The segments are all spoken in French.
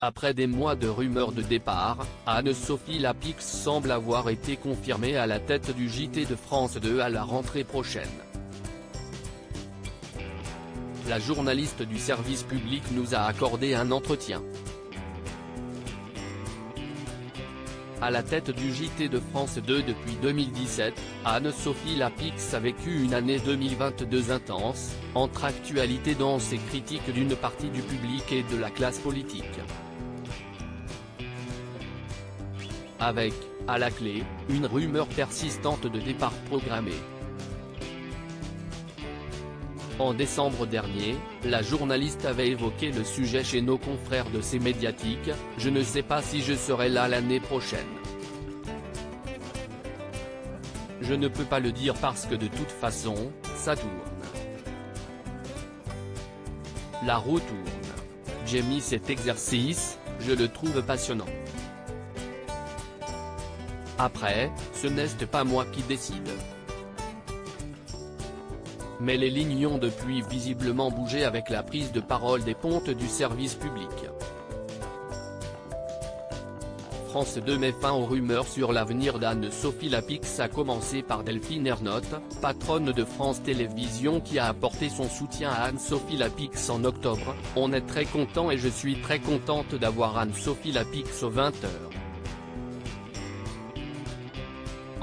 Après des mois de rumeurs de départ, Anne-Sophie Lapix semble avoir été confirmée à la tête du JT de France 2 à la rentrée prochaine. La journaliste du service public nous a accordé un entretien. À la tête du JT de France 2 depuis 2017, Anne-Sophie Lapix a vécu une année 2022 intense, entre actualité dense et critiques d'une partie du public et de la classe politique. Avec, à la clé, une rumeur persistante de départ programmé. En décembre dernier, la journaliste avait évoqué le sujet chez nos confrères de ces médiatiques, « Je ne sais pas si je serai là l'année prochaine. Je ne peux pas le dire parce que de toute façon, ça tourne. La roue tourne. J'ai mis cet exercice, je le trouve passionnant. Après, ce n'est pas moi qui décide. Mais les lignes ont depuis visiblement bougé avec la prise de parole des pontes du service public. France 2 met fin aux rumeurs sur l'avenir d'Anne-Sophie Lapix, à commencer par Delphine Ernotte, patronne de France Télévisions, qui a apporté son soutien à Anne-Sophie Lapix en octobre. « On est très content et je suis très contente d'avoir Anne-Sophie Lapix aux 20h. »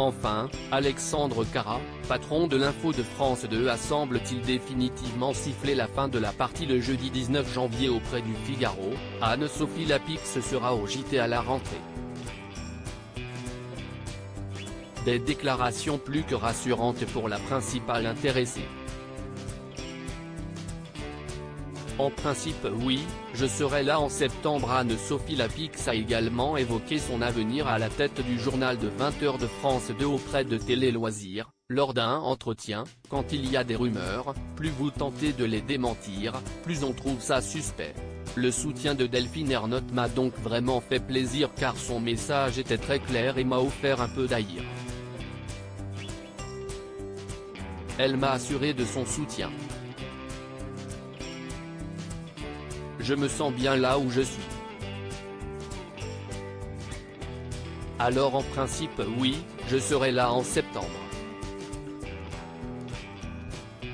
Enfin, Alexandre Cara, patron de l'info de France 2, a semble-t-il définitivement sifflé la fin de la partie le jeudi 19 janvier auprès du Figaro. Anne-Sophie Lapix sera au JT à la rentrée. Des déclarations plus que rassurantes pour la principale intéressée. En principe oui, je serai là en septembre. Anne-Sophie Lapix a également évoqué son avenir à la tête du journal de 20h de France 2 auprès de Télé Loisirs, lors d'un entretien. « Quand il y a des rumeurs, plus vous tentez de les démentir, plus on trouve ça suspect. Le soutien de Delphine Ernotte m'a donc vraiment fait plaisir car son message était très clair et m'a offert un peu d'air. Elle m'a assuré de son soutien. Je me sens bien là où je suis. Alors en principe oui, je serai là en septembre. »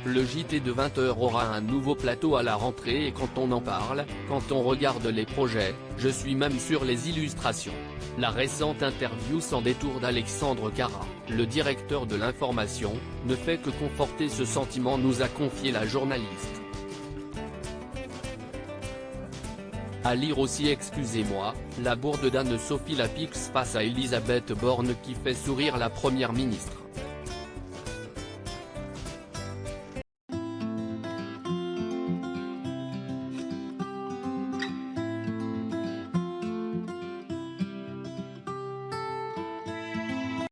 Le JT de 20h aura un nouveau plateau à la rentrée et quand on en parle, quand on regarde les projets, je suis même sur les illustrations. La récente interview sans détour d'Alexandre Cara, le directeur de l'information, ne fait que conforter ce sentiment, nous a confié la journaliste. À lire aussi excusez-moi, la bourde d'Anne-Sophie Lapix face à Elisabeth Borne qui fait sourire la première ministre.